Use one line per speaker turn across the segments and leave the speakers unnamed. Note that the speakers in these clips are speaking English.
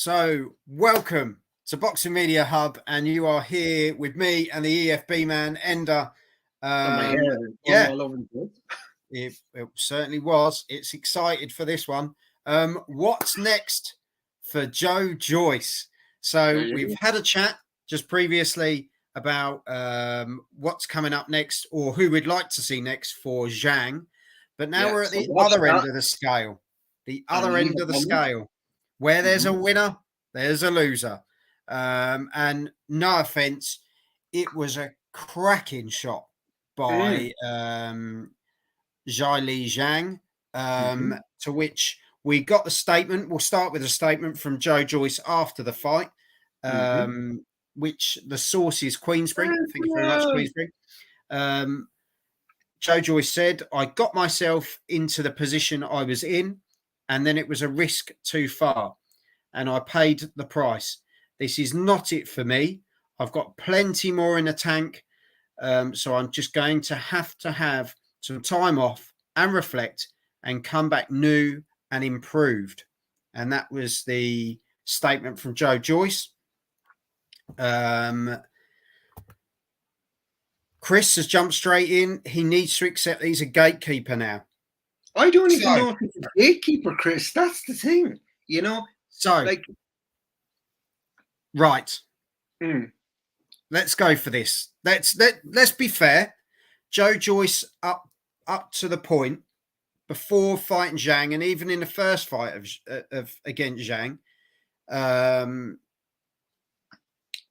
So, welcome to Boxing Media Hub, and you are here with me and the EFB man, Ender.
My hair is
Yeah,
all over the place.
it certainly was. It's excited for this one. What's next for Joe Joyce?
There
So,
you
we've
go.
had a chat just previously about what's coming up next or who we'd like to see next for Zhang. But now
Yeah,
we're at
so
the
watch
other end
that.
of the scale. The
And
other
leave
end
a
of the
comment.
scale. Where there's a
Mhm.
winner, there's a loser. And no offense, it was a cracking shot
Mm.
by Zhang,
Mhm.
to which we got the statement. We'll start with a statement from Joe Joyce after the fight,
Mhm.
which the source is Queensbury. Thank you very much, Queensbury. Um, Joe Joyce said, I got myself into the position I was in, and then it was a risk too far, and I paid the price. This is not it for me. I've got plenty more in the tank, so I'm just going to have some time off and reflect and come back new and improved. And that was the statement from Joe Joyce. Chris has jumped straight in. He needs to accept he's a gatekeeper now.
I don't even
So,
know if he's a gatekeeper, Chris. That's the thing. You know,
so
like,
right.
mm,
Let's go for this. Let's be fair. Joe Joyce up to the point before fighting Zhang, and even in the first fight of against Zhang,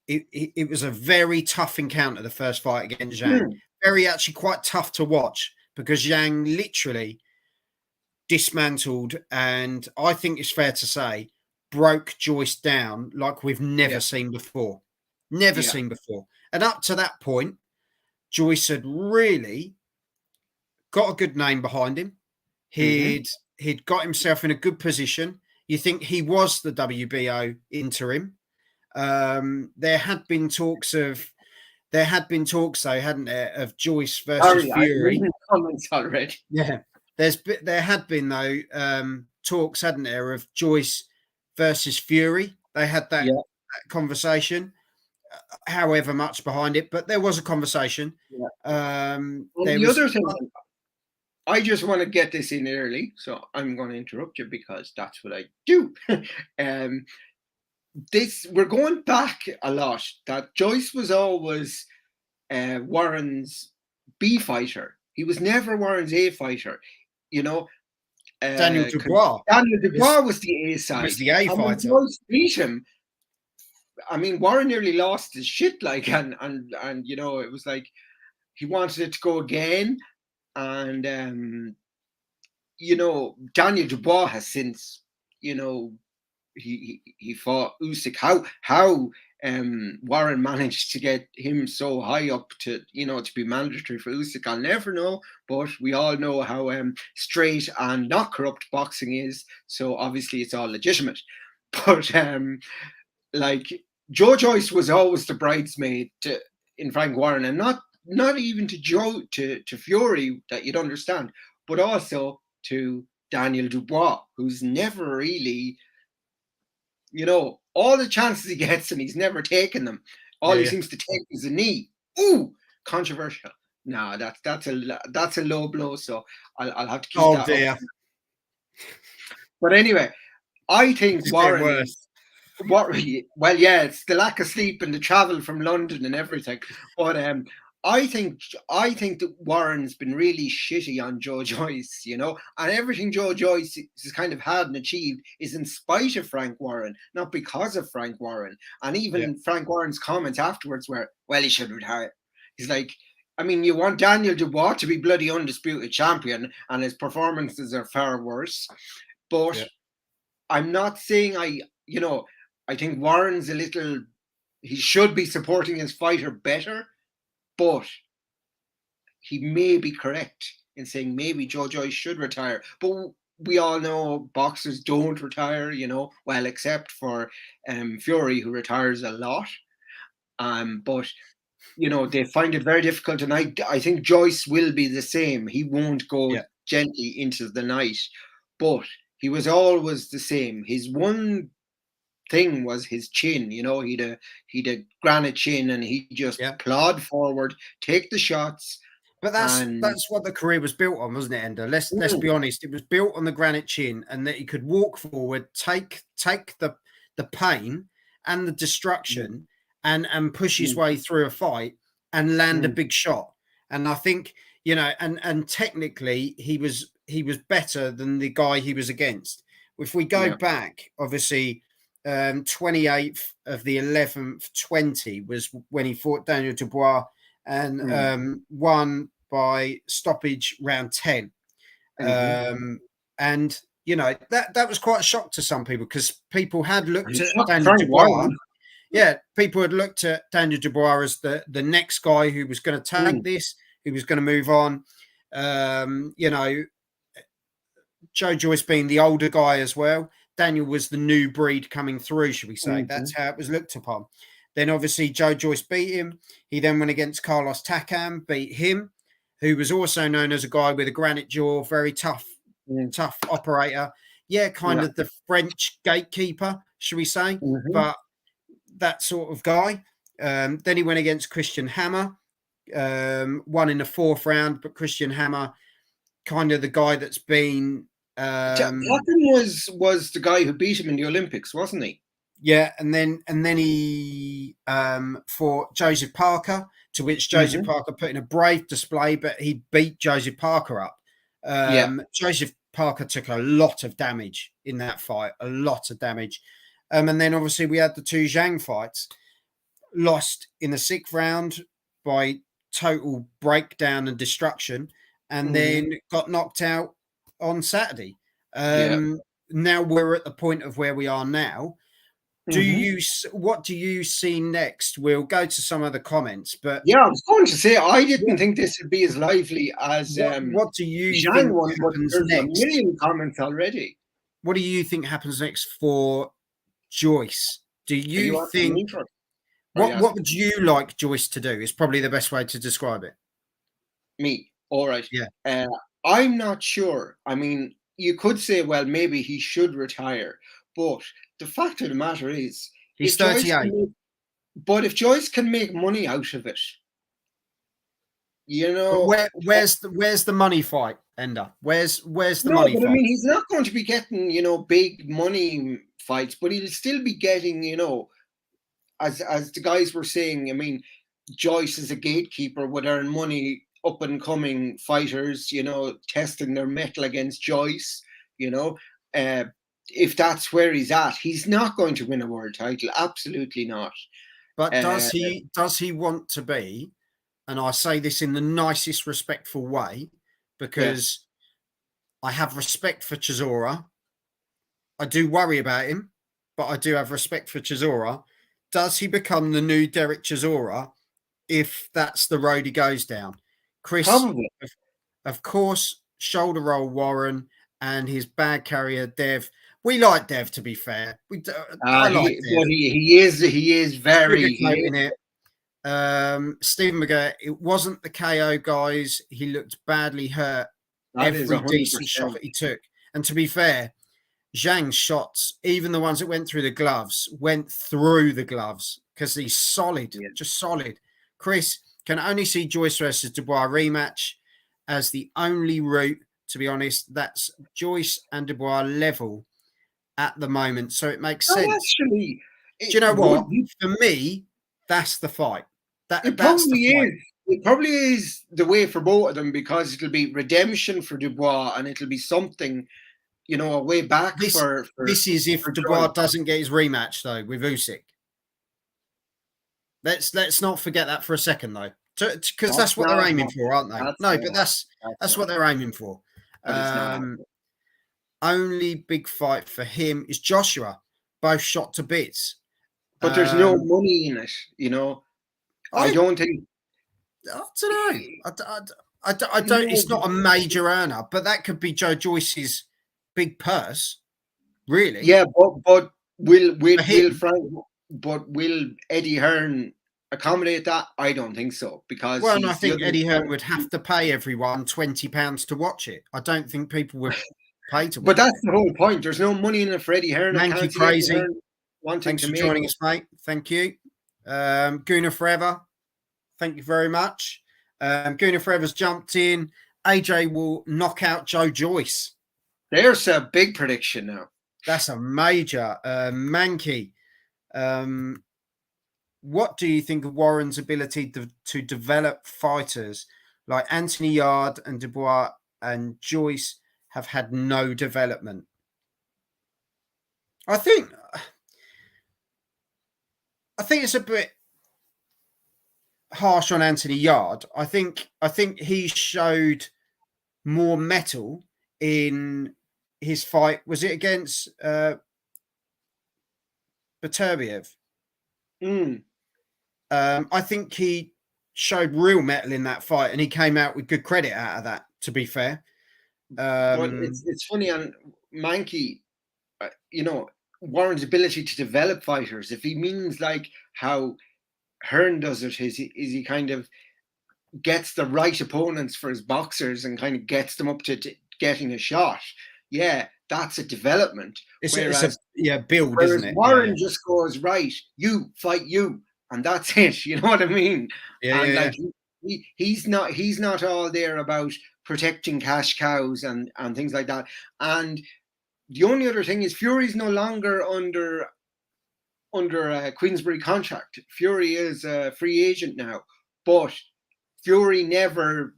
it was a very tough encounter. The first fight against Zhang,
mm,
very actually quite tough to watch because Zhang literally dismantled, and I think it's fair to say broke Joyce down like we've never
yeah,
seen before, never
yeah.
seen before. And up to that point, Joyce had really got a good name behind him.
Mhm.
He'd got himself in a good position. You think he was the WBO interim? There had been talks though, hadn't there, of Joyce versus
Sorry, I'm
Fury?
reading comments already.
Yeah, there had been though talks, hadn't there, of Joyce versus Fury? They had that
Yeah,
conversation, however much behind it, but there was a conversation.
yeah. And
There
the
was
other thing, I just want to get this in early, so I'm going to interrupt you because that's what I do. um, this we're going back a lot. That Joyce was always Warren's B fighter. He was never Warren's A fighter. You know,
Daniel
'cause
Dubois
Daniel
was
Dubois was the A
was
side,
the A
and when
fighter.
Joyce beat him, I mean, Warren nearly lost his shit. Like, and you know, it was like he wanted it to go again, and you know, Daniel Dubois has since, you know, he fought Usyk. How Warren managed to get him so high up to, you know, to be mandatory for Usyk, I'll never know. But we all know how straight and not corrupt boxing is. So obviously it's all legitimate. But like Joe Joyce was always the bridesmaid in Frank Warren, and not even to Joe to Fury that you'd understand, but also to Daniel Dubois, who's never really, you know, all the chances he gets and he's never taken them. All
Yeah,
he
yeah.
seems to take is a knee. Ooh, controversial. No, that's a low blow. So I'll have to keep
Oh
that up.
dear,
But anyway, I
it's
think
just getting
Warren is
worse.
what. Well, yeah, it's the lack of sleep and the travel from London and everything. But I think that Warren's been really shitty on Joe Joyce, you know, and everything Joe Joyce has kind of had and achieved is in spite of Frank Warren, not because of Frank Warren. And
Yeah,
even Frank Warren's comments afterwards were, "Well, he should retire." He's like, I mean, you want Daniel Dubois to be bloody undisputed champion, and his performances are far worse. But
yeah,
I'm not saying you know, I think Warren's a little. He should be supporting his fighter better, but he may be correct in saying maybe Joe Joyce should retire. But we all know boxers don't retire, you know, well, except for Fury, who retires a lot. But you know, they find it very difficult, and I think Joyce will be the same. He won't go
yeah,
gently into the night, but he was always the same. His one thing was his chin. He'd a granite chin, and he just
Yeah.
plod forward, take the shots.
But
And
that's what the career was built on, wasn't it, Ender? Let's be honest. It was built on the granite chin, and that he could walk forward, take the pain and the destruction, and push his way through a fight and land a big shot. And I think, and technically he was better than the guy he was against. If we go back, obviously, 28th of the 11th 20 was when he fought Daniel Dubois and won by stoppage round 10. And that was quite a shock to some people, because people had looked at Daniel Dubois. Yeah, people had looked at Daniel Dubois as the next guy who was going to take this, who was going to move on. Joe Joyce being the older guy as well. Daniel was the new breed coming through, should we say. That's how it was looked upon. Then obviously Joe Joyce beat him. He then went against Carlos Takam, beat him, who was also known as a guy with a granite jaw, very tough operator. Yeah, kind of the French gatekeeper, should we say, but that sort of guy. Then he went against Christian Hammer, won in the 4th round, but Christian Hammer, kind of the guy that's been...
Takam was the guy who beat him in the Olympics, wasn't he?
Yeah, and then he fought Joseph Parker, to which Joseph Parker put in a brave display, but he beat Joseph Parker up. Joseph Parker took a lot of damage in that fight, a lot of damage. And then obviously we had the 2 Zhang fights, lost in the 6th round by total breakdown and destruction, and then got knocked out on Saturday. Now we're at the point of where we are now. What do you see next? We'll go to some of the comments, but
I was going to say, I didn't think this would be as lively as
what do you
Zhang
think happens
there's
next?
a million comments already.
What do you think happens next for Joyce? Do you think what would you like Joyce to do? Is probably the best way to describe it.
Me, all right.
Yeah.
I'm not sure. I mean, you could say, well, maybe he should retire, but the fact of the matter is,
he's 38.
But if Joyce can make money out of it,
But where's the money fight, Ender? Where's the money fight?
I mean, he's not going to be getting big money fights, but he'll still be getting as the guys were saying. I mean, Joyce is a gatekeeper, would earn money, up and coming fighters, testing their mettle against Joyce. If that's where he's at, he's not going to win a world title. Absolutely not.
But does he want to be? And I say this in the nicest, respectful way, because I have respect for Chisora. I do worry about him, but I do have respect for Chisora. Does he become the new Derek Chisora if that's the road he goes down? Chris,
probably.
Of course, shoulder roll Warren and his bag carrier Dev. We like Dev, to be fair. I like Dev.
Well, he is very
in it. Stephen McGirt, it wasn't the KO, guys. He looked badly hurt. Every decent shot that he took. And to be fair, Zhang's shots, even the ones that went through the gloves, because he's solid, just solid. Chris, can only see Joyce versus Dubois rematch as the only route, to be honest. That's Joyce and Dubois level at the moment, so it makes sense.
Actually,
do you know what? For me, that's the fight.
It probably is the way for both of them, because it'll be redemption for Dubois, and it'll be something, a way back for
this is if Dubois doesn't get his rematch though with Usyk. Let's not forget that for a second though, because that's what they're aiming for, aren't they? But that's what they're aiming for. Only big fight for him is Joshua, both shot to bits.
But there's no money in it, I don't think.
I don't know. I don't. It's not a major earner, but that could be Joe Joyce's big purse, really.
Yeah, but will Eddie Hearn accommodate that? I don't think so, because
I think Eddie Hearn would have to pay everyone £20 to watch it. I don't think people would pay to watch.
But that's the whole point. There's no money in it for Eddie Hearn.
Thank you, crazy.
wanting
Thanks
to
for
make
joining
it.
us, mate. Thank you. Gooner Forever, thank you very much. Gooner Forever's jumped in. AJ will knock out Joe Joyce.
There's a big prediction now.
That's a major. Mankey, what do you think of Warren's ability to develop fighters like Anthony Yard and Dubois and Joyce have had no development? I think it's a bit harsh on Anthony Yard. I think he showed more mettle in his fight. Was it against Baturbiev? I think he showed real mettle in that fight, and he came out with good credit out of that. To be fair,
but it's funny on Mankey, Warren's ability to develop fighters. If he means like how Hearn does it, is he kind of gets the right opponents for his boxers and kind of gets them up to getting a shot. Yeah, that's a development.
Whereas build,
whereas
isn't it?
Warren just goes, right, you fight you, and that's it. You know what I mean? Like he's not all there about protecting cash cows and things like that. And the only other thing is Fury's no longer under a Queensberry contract. Fury is a free agent now, but Fury never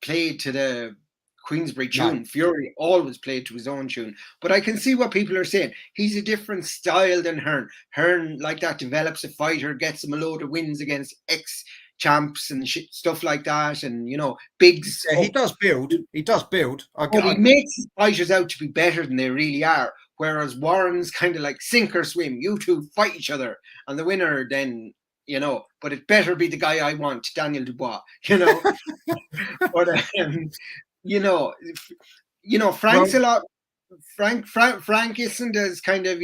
played to the Queensberry tune. No. Fury always played to his own tune. But I can see what people are saying. He's a different style than Hearn. Hearn, like that, develops a fighter, gets him a load of wins against ex-champs and stuff like that. And, bigs.
Yeah, he does build. He does build.
But he makes his fighters out to be better than they really are. Whereas Warren's kind of like sink or swim. You two fight each other. And the winner then... but it better be the guy I want, Daniel Dubois, but, Frank's a lot, Frank isn't as kind of,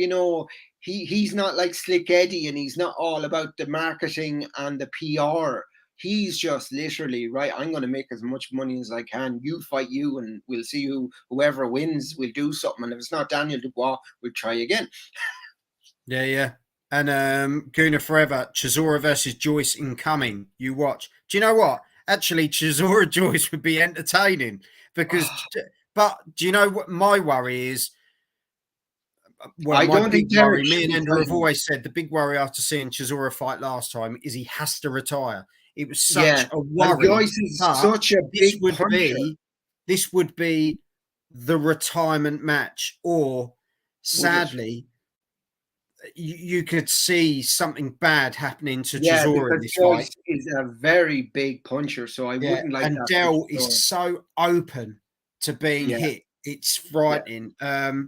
he's not like Slick Eddie, and he's not all about the marketing and the PR. He's just literally, right, I'm going to make as much money as I can. You fight you, and we'll see whoever wins, we'll do something. And if it's not Daniel Dubois, we'll try again.
Yeah. And Gooner Forever, Chisora versus Joyce incoming. You watch. Do you know what? Actually, Chisora Joyce would be entertaining because, but do you know what my worry is? Well,
I don't think
worry, me and Andrew have always said the big worry after seeing Chisora fight last time is he has to retire. It was such a worry.
Joyce is such a big puncher.
This would be the retirement match, or sadly, you could see something bad happening to Chisora in this fight.
Is a very big puncher, so I wouldn't like
and
that.
And Dell is so open to being hit. It's frightening. Yeah.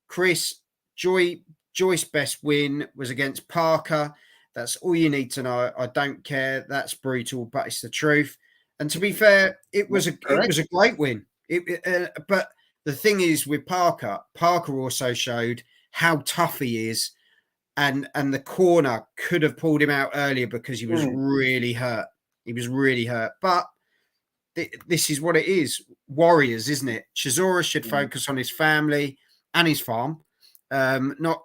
Chris, Joyce's best win was against Parker. That's all you need to know. I don't care. That's brutal, but it's the truth. And to be fair, it was a great win. But the thing is with Parker also showed how tough he is. And the corner could have pulled him out earlier because he was really hurt. He was really hurt. But this is what it is. Warriors, isn't it? Chisora should focus on his family and his farm, not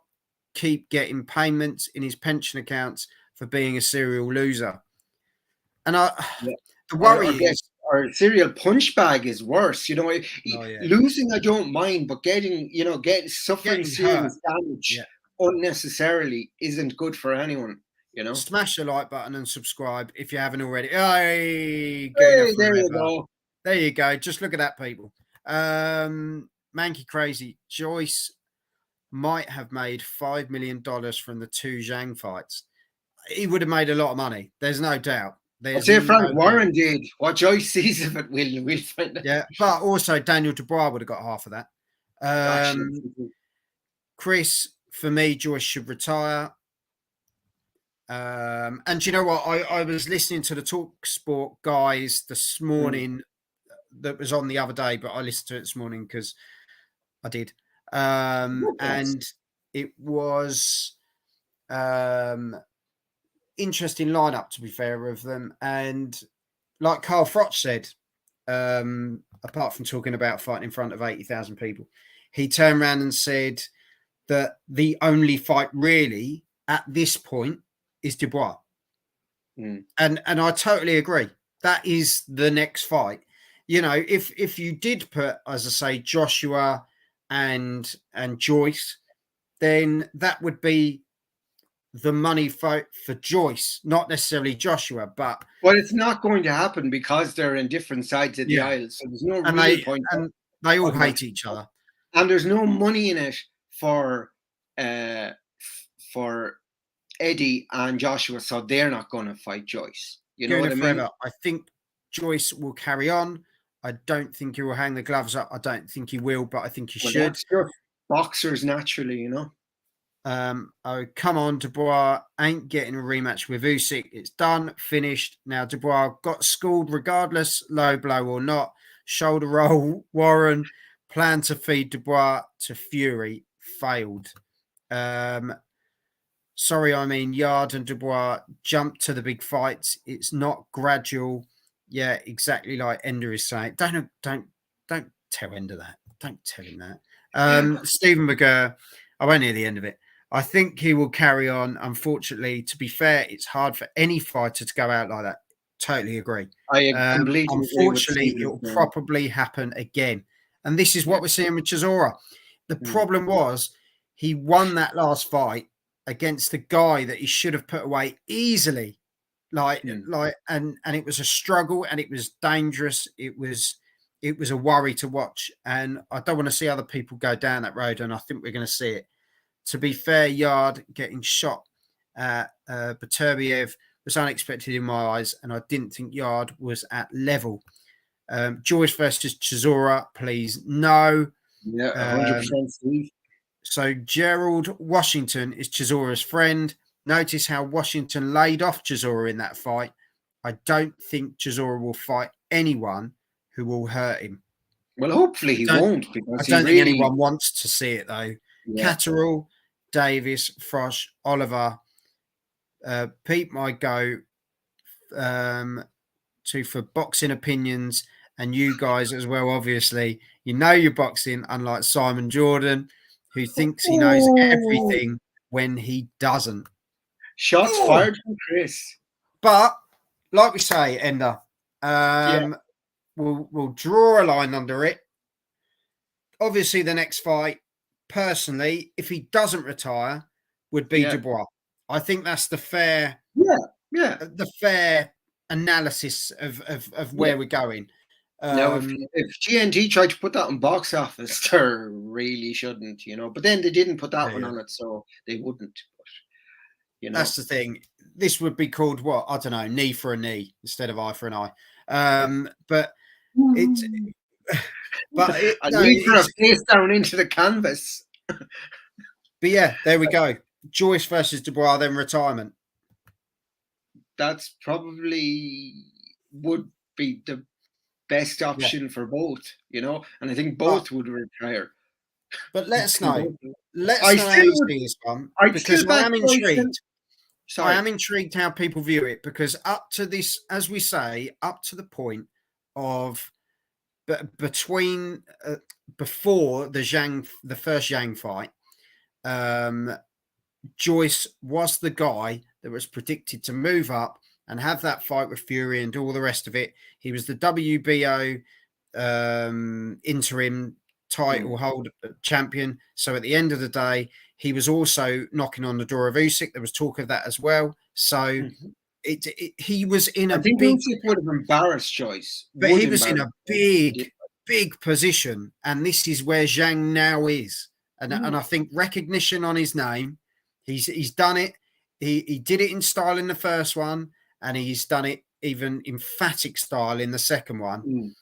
keep getting payments in his pension accounts for being a serial loser. And the worry is...
Or serial punch bag is worse. Losing I don't mind, but suffering serious damage unnecessarily isn't good for anyone.
Smash the like button and subscribe if you haven't already. Hey,
there you go.
There you go. Just look at that, people. Mankey Crazy. Joyce might have made $5 million from the 2 Zhang fights. He would have made a lot of money. There's no doubt.
I'd say Frank Warren did. What Joyce sees of it, we'll find out.
Yeah, but also Daniel Dubois would have got half of that. Chris, for me, Joyce should retire. And you know what? I was listening to the Talk Sport guys this morning that was on the other day, but I listened to it this morning because I did. And it was interesting lineup, to be fair, of them. And like Carl Froch said, apart from talking about fighting in front of 80,000 people, he turned around and said that the only fight really at this point is Dubois. And I totally agree. That is the next fight. You know, if you did put, as I say, Joshua and Joyce, then that would be the money fight for Joyce, not necessarily Joshua. But
it's not going to happen because they're in different sides of the aisle. So there's no real point.
And they all hate each other.
And there's no money in it for Eddie and Joshua, so they're not going to fight Joyce. You know what I mean?
I think Joyce will carry on. I don't think he will hang the gloves up. I don't think he will, but I think he should.
That's just boxers naturally, you know.
Oh, come on, Dubois ain't getting a rematch with Usyk. It's done, finished. Now Dubois got schooled regardless, low blow or not. Shoulder roll, Warren. Plan to feed Dubois to Fury, failed. Sorry, I mean Yard and Dubois jumped to the big fights. It's not gradual. Yeah, exactly like Ender is saying. Don't tell Ender that. Don't tell him that. Stephen McGurr, I won't hear the end of it. I think he will carry on. Unfortunately, to be fair, it's hard for any fighter to go out like that. Totally agree.
I completely
unfortunately, it will probably happen again. And this is what we're seeing with Chisora. The problem was he won that last fight against the guy that he should have put away easily. And it was a struggle and it was dangerous. It was a worry to watch. And I don't want to see other people go down that road. And I think we're going to see it. To be fair, Yard getting shot at Beterbiev was unexpected in my eyes, and I didn't think Yard was at level. Joyce versus Chisora, please no.
Yeah, 100% Steve.
So Gerald Washington is Chisora's friend. Notice how Washington laid off Chisora in that fight. I don't think Chisora will fight anyone who will hurt him.
Well, hopefully he won't. Because
I don't think anyone wants to see it, though. Yeah. Catterall, Davis, Frosch, Oliver, Pete might go for boxing opinions, and you guys as well, obviously. You know your boxing, unlike Simon Jordan, who thinks he knows everything when he doesn't.
Shots fired from Chris.
But, like we say, Ender, we'll draw a line under it. Obviously, the next fight, personally, if he doesn't retire, would be Dubois. I think that's the fair, the fair analysis of where we're going.
Now, if GNT tried to put that on box office, they really shouldn't, you know. But then they didn't put that one on it, so they wouldn't. But, you know,
that's the thing. This would be called what? I don't know, knee for a knee instead of eye for an eye. But it's. But
knee for a face down into the canvas.
But yeah, there we go. Joyce versus Dubois, then retirement.
That's probably would be the best option for both, you know, and I think both would retire.
But let us know. Let us know how you see this one, because I am intrigued. I am intrigued how people view it, because up to this, as we say, up to the point of between before the first Zhang fight, Joyce was the guy that was predicted to move up and have that fight with Fury and all the rest of it. He was the WBO interim title holder champion. So at the end of the day, he was also knocking on the door of Usyk. There was talk of that as well. So he was in
I think Usyk would have embarrassed Joyce.
But he was in a big position. And this is where Zhang now is. And I think recognition on his name, he's done it. He did it in style in the first one, and he's done it even emphatic style in the second one.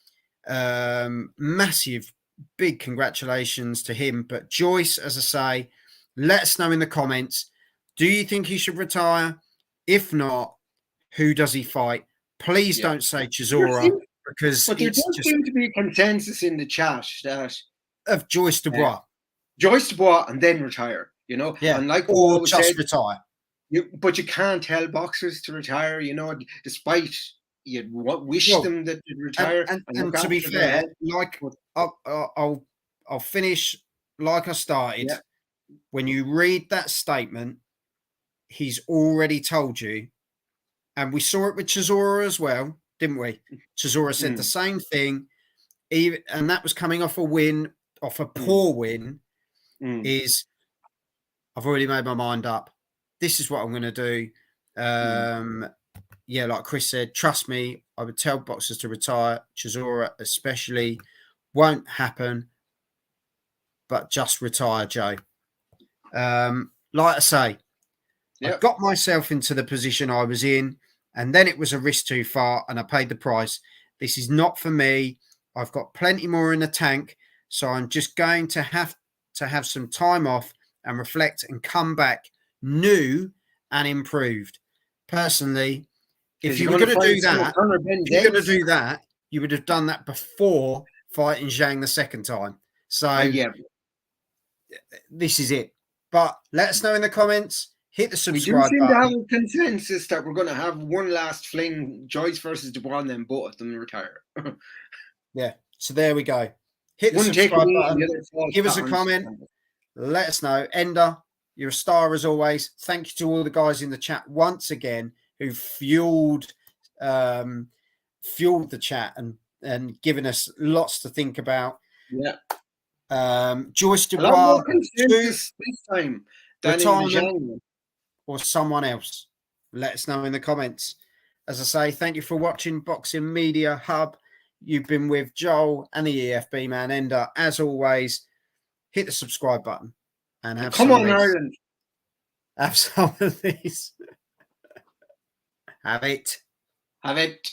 Massive, big congratulations to him. But Joyce, as I say, let us know in the comments. Do you think he should retire? If not, who does he fight? Please don't say Chisora, because
there does seem to be a consensus in the chat that
of Joyce Dubois.
Joyce Dubois and then retire, you know?
Yeah,
and like
or just retire.
But you can't tell boxers to retire, you know, despite you wish them that they'd retire.
And to be fair, like I'll finish like I started. when you read that statement, he's already told you, and we saw it with Chisora as well, didn't we? Chisora said the same thing, even, and that was coming off a win, off a poor win, is I've already made my mind up. This is what I'm going to do. Yeah, like Chris said, trust me, I would tell boxers to retire. Chisora especially. Won't happen, but just retire, Joe. Like I say, I got myself into the position I was in, and then it was a risk too far, and I paid the price. This is not for me. I've got plenty more in the tank, so I'm just going to have some time off and reflect and come back new and improved. Personally, if you were going to do that, you would have done that before fighting Zhang the second time. So this is it. But let us know in the comments. Hit the subscribe button.
We do seem to have a consensus that we're going to have one last fling, Joyce versus Dubois, and then both of them retire.
Yeah. So there we go. Hit the subscribe button. Give us a comment. Let us know. Ender, you're a star as always. Thank you to all the guys in the chat once again who fueled the chat and given us lots to think about.
Yeah.
Joyce Dubois
this time than
retirement or someone else. Let us know in the comments. As I say, thank you for watching Boxing Media Hub. You've been with Joel and the EFB man Ender. As always, hit the subscribe button and have
come on, Ireland.
Have some of these. Have it.
Have it.